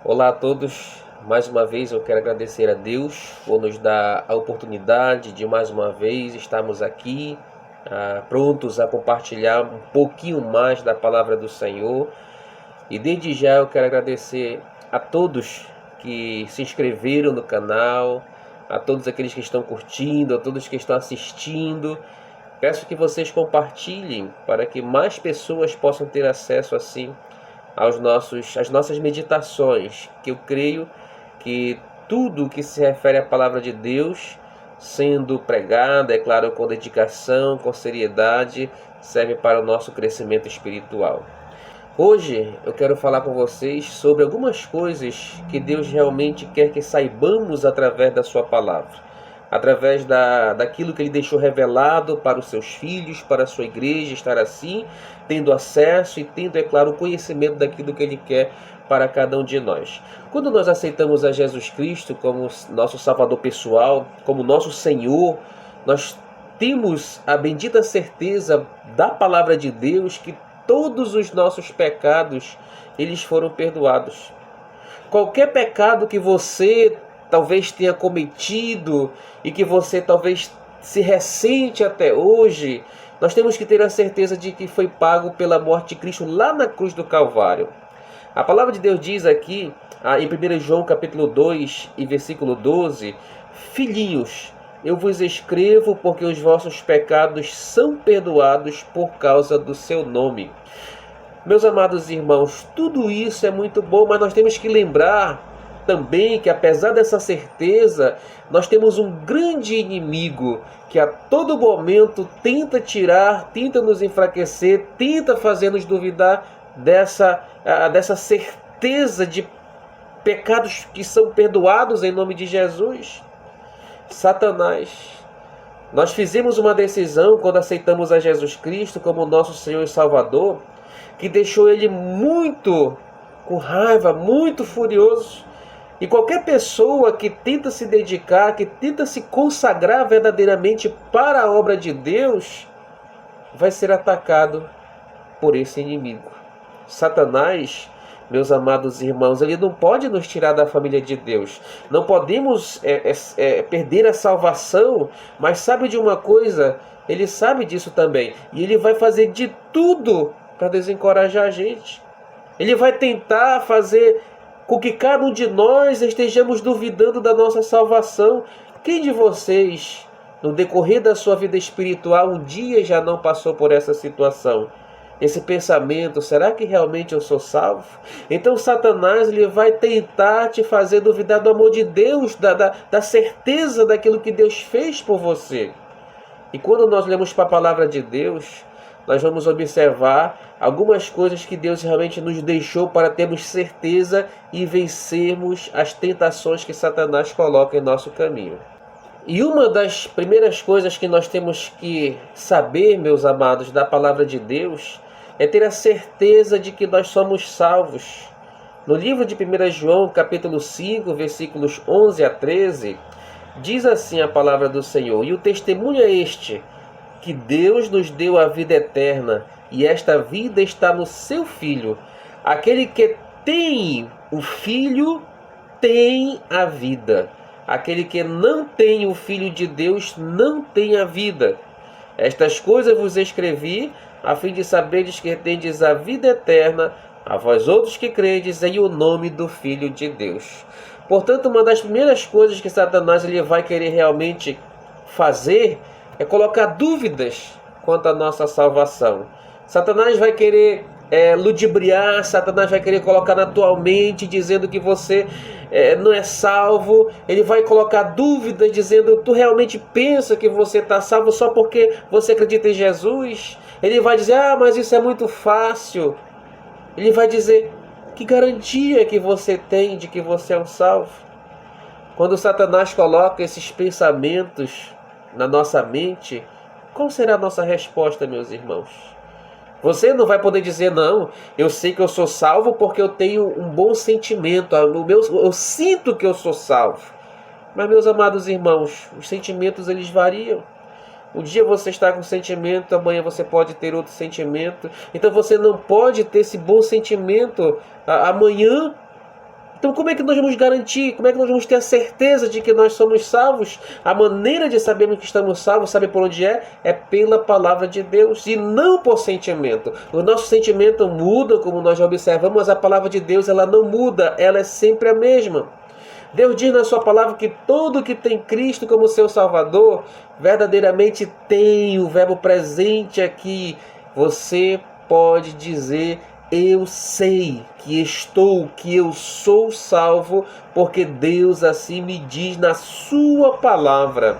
Olá a todos, mais uma vez eu quero agradecer a Deus por nos dar a oportunidade de mais uma vez estarmos aqui, prontos a compartilhar um pouquinho mais da palavra do Senhor. E desde já eu quero agradecer a todos que se inscreveram no canal, a todos aqueles que estão curtindo, a todos que estão assistindo. Peço que vocês compartilhem para que mais pessoas possam ter acesso assim às nossas meditações, que eu creio que tudo que se refere à palavra de Deus, sendo pregada, é claro, com dedicação, com seriedade, serve para o nosso crescimento espiritual. Hoje eu quero falar com vocês sobre algumas coisas que Deus realmente quer que saibamos através da sua palavra, através daquilo que Ele deixou revelado para os seus filhos, para a sua igreja, estar assim, tendo acesso e tendo, é claro, o conhecimento daquilo que Ele quer para cada um de nós. Quando nós aceitamos a Jesus Cristo como nosso Salvador pessoal, como nosso Senhor, nós temos a bendita certeza da palavra de Deus que todos os nossos pecados, eles foram perdoados. Qualquer pecado que você talvez tenha cometido e que você talvez se ressente até hoje, nós temos que ter a certeza de que foi pago pela morte de Cristo lá na cruz do Calvário. A palavra de Deus diz aqui, em 1 João capítulo 2 e versículo 12, filhinhos, eu vos escrevo porque os vossos pecados são perdoados por causa do seu nome. Meus amados irmãos, tudo isso é muito bom, mas nós temos que lembrar também que, apesar dessa certeza, nós temos um grande inimigo que a todo momento tenta tirar, tenta nos enfraquecer, tenta fazer nos duvidar dessa certeza de pecados que são perdoados em nome de Jesus. Satanás. Nós fizemos uma decisão quando aceitamos a Jesus Cristo como nosso Senhor e Salvador, que deixou Ele muito com raiva, muito furioso. E qualquer pessoa que tenta se dedicar, que tenta se consagrar verdadeiramente para a obra de Deus, vai ser atacado por esse inimigo. Satanás, meus amados irmãos, ele não pode nos tirar da família de Deus. Não podemos perder a salvação, mas sabe de uma coisa? Ele sabe disso também. E ele vai fazer de tudo para desencorajar a gente. Ele vai tentar fazer com que cada um de nós estejamos duvidando da nossa salvação. Quem de vocês, no decorrer da sua vida espiritual, um dia já não passou por essa situação? Esse pensamento, será que realmente eu sou salvo? Então Satanás, ele vai tentar te fazer duvidar do amor de Deus, da certeza daquilo que Deus fez por você. E quando nós lemos para a palavra de Deus, nós vamos observar algumas coisas que Deus realmente nos deixou para termos certeza e vencermos as tentações que Satanás coloca em nosso caminho. E uma das primeiras coisas que nós temos que saber, meus amados, da palavra de Deus, é ter a certeza de que nós somos salvos. No livro de 1 João, capítulo 5, versículos 11 a 13, diz assim a palavra do Senhor: e o testemunho é este, que Deus nos deu a vida eterna, e esta vida está no seu Filho. Aquele que tem o Filho tem a vida. Aquele que não tem o Filho de Deus não tem a vida. Estas coisas vos escrevi, a fim de saberdes que tendes a vida eterna, a vós outros que credes em o nome do Filho de Deus. Portanto, uma das primeiras coisas que Satanás ele vai querer realmente fazer é colocar dúvidas quanto à nossa salvação. Satanás vai querer ludibriar, Satanás vai querer colocar na tua mente dizendo que você não é salvo. Ele vai colocar dúvidas dizendo: tu realmente pensa que você está salvo só porque você acredita em Jesus? Ele vai dizer: ah, mas isso é muito fácil. Ele vai dizer: que garantia que você tem de que você é um salvo? Quando Satanás coloca esses pensamentos na nossa mente, qual será a nossa resposta, meus irmãos? Você não vai poder dizer: não, eu sei que eu sou salvo porque eu tenho um bom sentimento, eu sinto que eu sou salvo. Mas, meus amados irmãos, os sentimentos eles variam. Um dia você está com um sentimento, amanhã você pode ter outro sentimento. Então você não pode ter esse bom sentimento amanhã Então como é que nós vamos garantir, como é que nós vamos ter a certeza de que nós somos salvos? A maneira de sabermos que estamos salvos, sabe por onde é? É pela palavra de Deus e não por sentimento. O nosso sentimento muda, como nós já observamos, mas a palavra de Deus ela não muda, ela é sempre a mesma. Deus diz na sua palavra que todo que tem Cristo como seu Salvador, verdadeiramente tem o verbo presente aqui. Você pode dizer: eu sei que estou, que eu sou salvo, porque Deus assim me diz na sua palavra.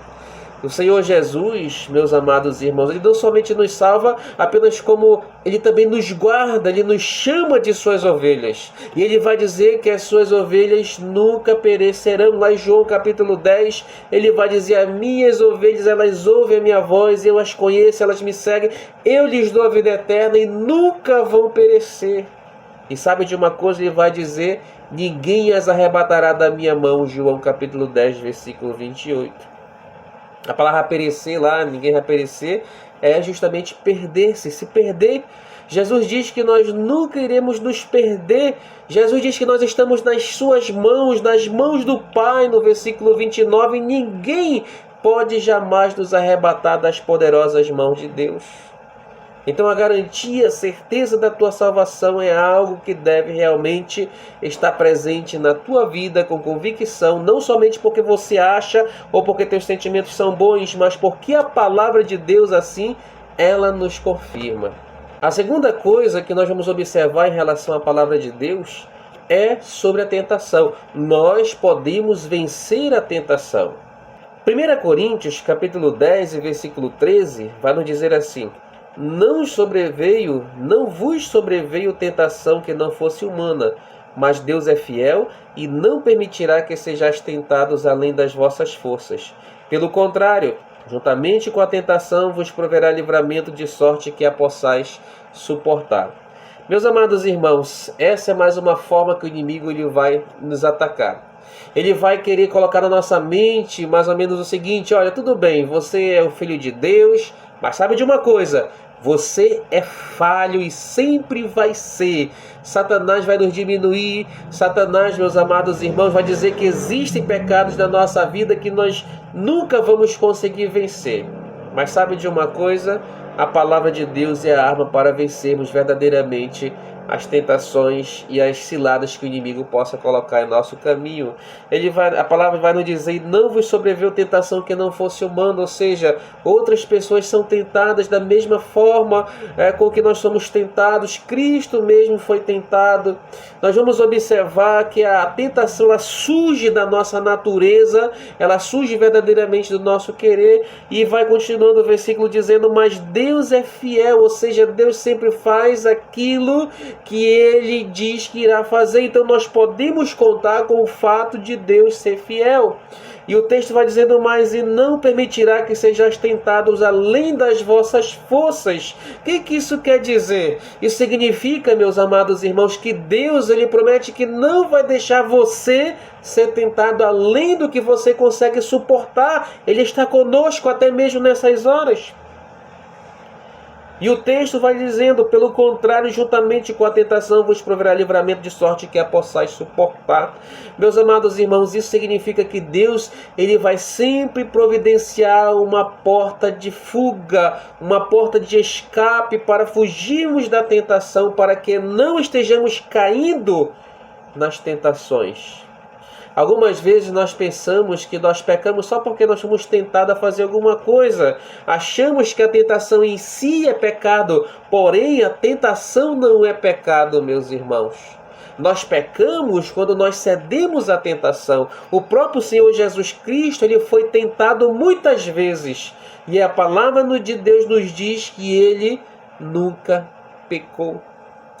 O Senhor Jesus, meus amados irmãos, Ele não somente nos salva, apenas como Ele também nos guarda, Ele nos chama de suas ovelhas. E Ele vai dizer que as suas ovelhas nunca perecerão. Lá em João capítulo 10, Ele vai dizer: as minhas ovelhas, elas ouvem a minha voz, eu as conheço, elas me seguem, eu lhes dou a vida eterna e nunca vão perecer. E sabe de uma coisa? Ele vai dizer: ninguém as arrebatará da minha mão. João capítulo 10, versículo 28. A palavra perecer lá, ninguém vai perecer, é justamente perder-se, se perder. Jesus diz que nós nunca iremos nos perder. Jesus diz que nós estamos nas suas mãos, nas mãos do Pai, no versículo 29, e ninguém pode jamais nos arrebatar das poderosas mãos de Deus. Então a garantia, a certeza da tua salvação é algo que deve realmente estar presente na tua vida com convicção, não somente porque você acha ou porque teus sentimentos são bons, mas porque a palavra de Deus assim, ela nos confirma. A segunda coisa que nós vamos observar em relação à palavra de Deus é sobre a tentação. Nós podemos vencer a tentação. 1 Coríntios capítulo 10 e versículo 13 vai nos dizer assim: não vos sobreveio tentação que não fosse humana, mas Deus é fiel e não permitirá que sejais tentados além das vossas forças. Pelo contrário, juntamente com a tentação vos proverá livramento, de sorte que a possais suportar. Meus amados irmãos, essa é mais uma forma que o inimigo ele vai nos atacar. Ele vai querer colocar na nossa mente mais ou menos o seguinte: olha, tudo bem, você é o filho de Deus, mas sabe de uma coisa? Você é falho e sempre vai ser. Satanás vai nos diminuir. Satanás, meus amados irmãos, vai dizer que existem pecados na nossa vida que nós nunca vamos conseguir vencer. Mas sabe de uma coisa? A palavra de Deus é a arma para vencermos verdadeiramente as tentações e as ciladas que o inimigo possa colocar em nosso caminho. A palavra vai nos dizer: não vos sobreveio tentação que não fosse humana, ou seja, outras pessoas são tentadas da mesma forma com que nós somos tentados. Cristo mesmo foi tentado. Nós vamos observar que a tentação ela surge da nossa natureza, ela surge verdadeiramente do nosso querer, e vai continuando o versículo dizendo: mas Deus é fiel, ou seja, Deus sempre faz aquilo que Ele diz que irá fazer. Então nós podemos contar com o fato de Deus ser fiel. E o texto vai dizendo mais: e não permitirá que sejais tentados além das vossas forças. O que isso quer dizer? Isso significa, meus amados irmãos, que Deus ele promete que não vai deixar você ser tentado além do que você consegue suportar. Ele está conosco até mesmo nessas horas. E o texto vai dizendo: pelo contrário, juntamente com a tentação vos proverá livramento, de sorte que a possais suportar. Meus amados irmãos, isso significa que Deus ele vai sempre providenciar uma porta de fuga, uma porta de escape para fugirmos da tentação, para que não estejamos caindo nas tentações. Algumas vezes nós pensamos que nós pecamos só porque nós fomos tentados a fazer alguma coisa. Achamos que a tentação em si é pecado, porém a tentação não é pecado, meus irmãos. Nós pecamos quando nós cedemos à tentação. O próprio Senhor Jesus Cristo ele foi tentado muitas vezes. E a palavra de Deus nos diz que Ele nunca pecou.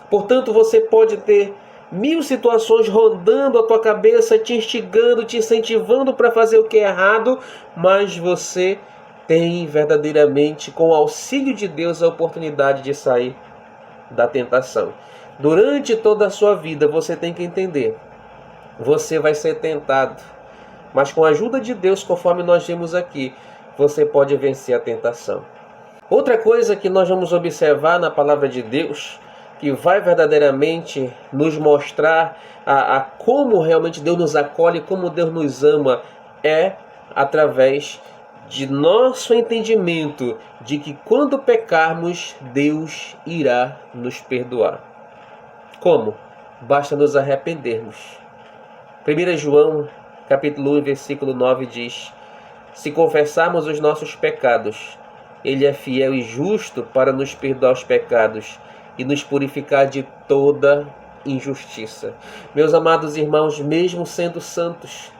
Portanto, você pode ter 1000 situações rondando a tua cabeça, te instigando, te incentivando para fazer o que é errado, mas você tem verdadeiramente, com o auxílio de Deus, a oportunidade de sair da tentação. Durante toda a sua vida, você tem que entender: você vai ser tentado, mas com a ajuda de Deus, conforme nós vimos aqui, você pode vencer a tentação. Outra coisa que nós vamos observar na palavra de Deus, que vai verdadeiramente nos mostrar a como realmente Deus nos acolhe, como Deus nos ama, é através de nosso entendimento de que quando pecarmos, Deus irá nos perdoar. Como? Basta nos arrependermos. 1 João, capítulo 1, versículo 9 diz: se confessarmos os nossos pecados, Ele é fiel e justo para nos perdoar os pecados e nos purificar de toda injustiça. Meus amados irmãos, mesmo sendo santos,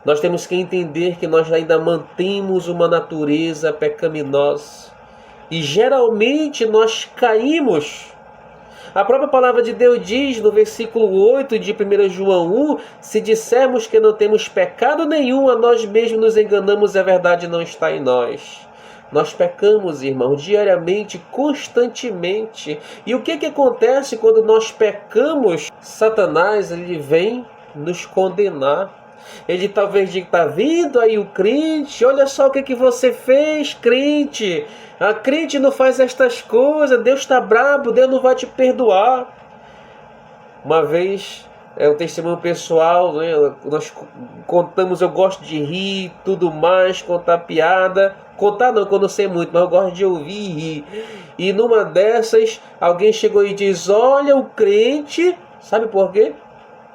nós temos que entender que nós ainda mantemos uma natureza pecaminosa. E geralmente nós caímos. A própria palavra de Deus diz no versículo 8 de 1 João 1, se dissermos que não temos pecado nenhum, a nós mesmos nos enganamos e a verdade não está em nós. Nós pecamos, irmão, diariamente, constantemente. E o que acontece quando nós pecamos? Satanás, ele vem nos condenar. Ele talvez diga, está vindo aí o crente, olha só o que você fez, crente. A crente não faz estas coisas, Deus está brabo, Deus não vai te perdoar. Uma vez, um testemunho pessoal, né? Nós contamos, eu gosto de rir, tudo mais, contar piada. Contar não, que eu não sei muito, mas eu gosto de ouvir e rir. E numa dessas, alguém chegou e diz, olha o crente, sabe por quê?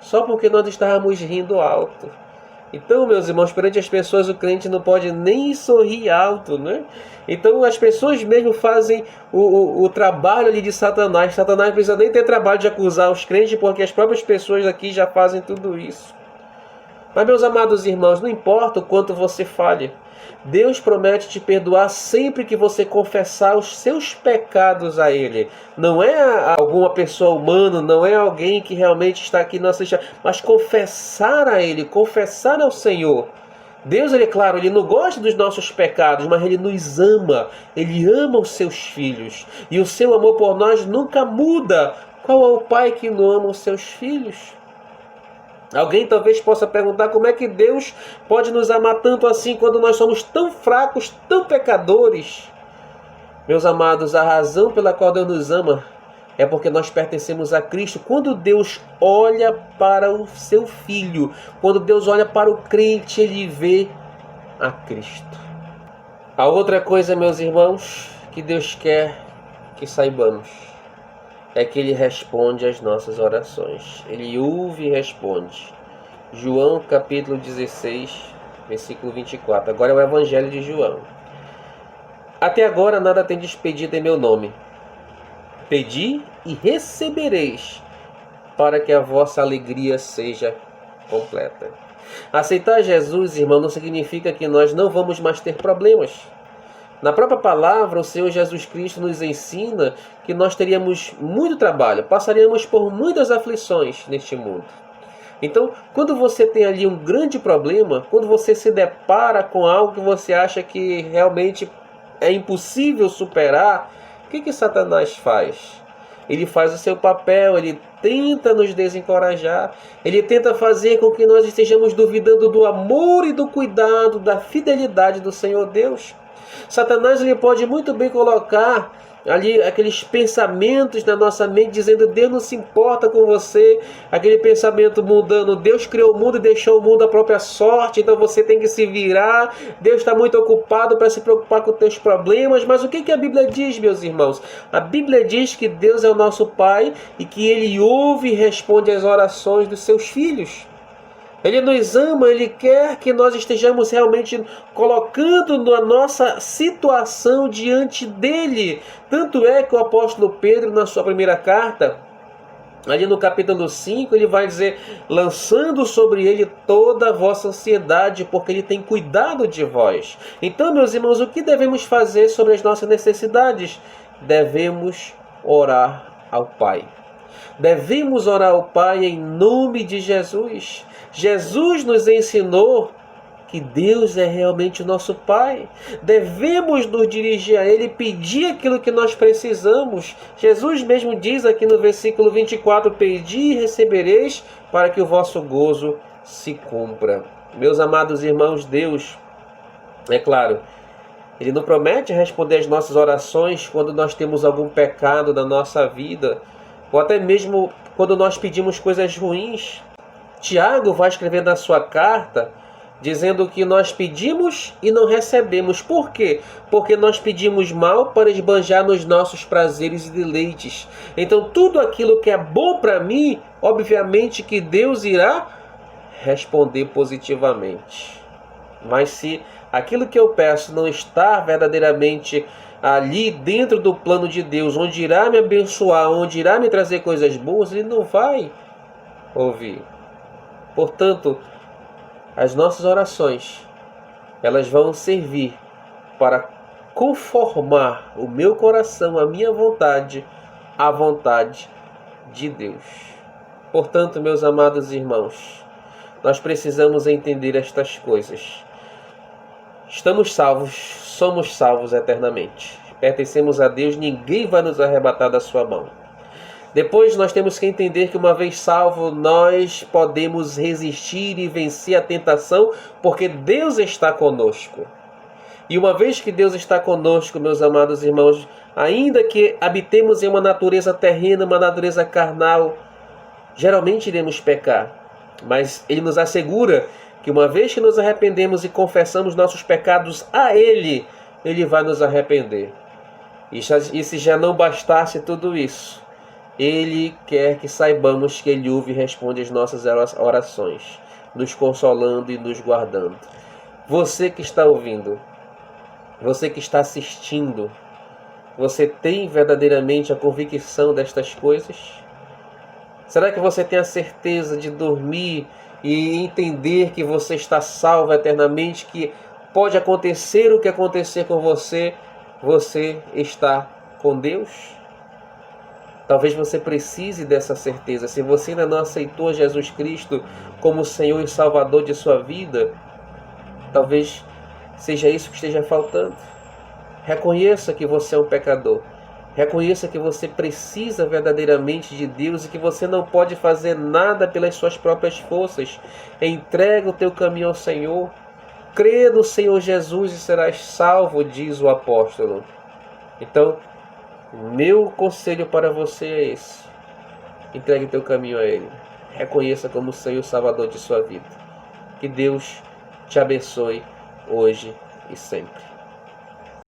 Só porque nós estávamos rindo alto. Então, meus irmãos, perante as pessoas, o crente não pode nem sorrir alto, né? Então, as pessoas mesmo fazem o trabalho ali de Satanás. Satanás não precisa nem ter trabalho de acusar os crentes, porque as próprias pessoas aqui já fazem tudo isso. Mas, meus amados irmãos, não importa o quanto você falhe, Deus promete te perdoar sempre que você confessar os seus pecados a Ele. Não é alguma pessoa humana, não é alguém que realmente está aqui na assistência, mas confessar a Ele, confessar ao Senhor. Deus, ele, claro, Ele não gosta dos nossos pecados, mas Ele nos ama. Ele ama os seus filhos. E o seu amor por nós nunca muda. Qual é o pai que não ama os seus filhos? Alguém talvez possa perguntar como é que Deus pode nos amar tanto assim quando nós somos tão fracos, tão pecadores. Meus amados, a razão pela qual Deus nos ama é porque nós pertencemos a Cristo. Quando Deus olha para o seu Filho, quando Deus olha para o crente, Ele vê a Cristo. A outra coisa, meus irmãos, que Deus quer que saibamos, é que Ele responde às nossas orações. Ele ouve e responde. João capítulo 16, versículo 24. Agora é o Evangelho de João. Até agora nada tendes pedido em meu nome. Pedi e recebereis, para que a vossa alegria seja completa. Aceitar Jesus, irmão, não significa que nós não vamos mais ter problemas. Na própria palavra, o Senhor Jesus Cristo nos ensina que nós teríamos muito trabalho, passaríamos por muitas aflições neste mundo. Então, quando você tem ali um grande problema, quando você se depara com algo que você acha que realmente é impossível superar, o que Satanás faz? Ele faz o seu papel, ele tenta nos desencorajar, ele tenta fazer com que nós estejamos duvidando do amor e do cuidado, da fidelidade do Senhor Deus. Satanás, ele pode muito bem colocar ali aqueles pensamentos na nossa mente dizendo Deus não se importa com você, aquele pensamento mundano, Deus criou o mundo e deixou o mundo à própria sorte, então você tem que se virar, Deus está muito ocupado para se preocupar com os teus problemas. Mas o que a Bíblia diz, meus irmãos? A Bíblia diz que Deus é o nosso Pai e que Ele ouve e responde às orações dos seus filhos. Ele nos ama, Ele quer que nós estejamos realmente colocando a nossa situação diante dEle. Tanto é que o apóstolo Pedro, na sua primeira carta, ali no capítulo 5, ele vai dizer, lançando sobre Ele toda a vossa ansiedade, porque Ele tem cuidado de vós. Então, meus irmãos, o que devemos fazer sobre as nossas necessidades? Devemos orar ao Pai. Devemos orar ao Pai em nome de Jesus. Jesus nos ensinou que Deus é realmente o nosso Pai. Devemos nos dirigir a Ele e pedir aquilo que nós precisamos. Jesus mesmo diz aqui no versículo 24, pedi e recebereis para que o vosso gozo se cumpra. Meus amados irmãos, Deus, é claro, Ele não promete responder às nossas orações quando nós temos algum pecado na nossa vida. ou até mesmo quando nós pedimos coisas ruins. Tiago vai escrever na sua carta dizendo que nós pedimos e não recebemos. Por quê? Porque nós pedimos mal para esbanjar nos nossos prazeres e deleites. Então tudo aquilo que é bom para mim, obviamente que Deus irá responder positivamente. Mas se aquilo que eu peço não está verdadeiramente ali dentro do plano de Deus, onde irá me abençoar, onde irá me trazer coisas boas, Ele não vai ouvir. Portanto, as nossas orações, elas vão servir para conformar o meu coração, a minha vontade, à vontade de Deus. Portanto, meus amados irmãos, nós precisamos entender estas coisas. Estamos salvos, somos salvos eternamente. Pertencemos a Deus, ninguém vai nos arrebatar da sua mão. Depois nós temos que entender que uma vez salvo, nós podemos resistir e vencer a tentação, porque Deus está conosco. E uma vez que Deus está conosco, meus amados irmãos, ainda que habitemos em uma natureza terrena, uma natureza carnal, geralmente iremos pecar. Mas Ele nos assegura que uma vez que nos arrependemos e confessamos nossos pecados a Ele, Ele vai nos arrepender. E se já não bastasse tudo isso, Ele quer que saibamos que Ele ouve e responde as nossas orações, nos consolando e nos guardando. Você que está ouvindo, você que está assistindo, você tem verdadeiramente a convicção destas coisas? Será que você tem a certeza de dormir e entender que você está salvo eternamente, que pode acontecer o que acontecer com você, você está com Deus? Talvez você precise dessa certeza. Se você ainda não aceitou Jesus Cristo como Senhor e Salvador de sua vida, talvez seja isso que esteja faltando. Reconheça que você é um pecador. Reconheça que você precisa verdadeiramente de Deus e que você não pode fazer nada pelas suas próprias forças. Entrega o teu caminho ao Senhor. Crê no Senhor Jesus e serás salvo, diz o apóstolo. Então, meu conselho para você é esse. Entregue o teu caminho a Ele. Reconheça como Senhor e Salvador de sua vida. Que Deus te abençoe hoje e sempre.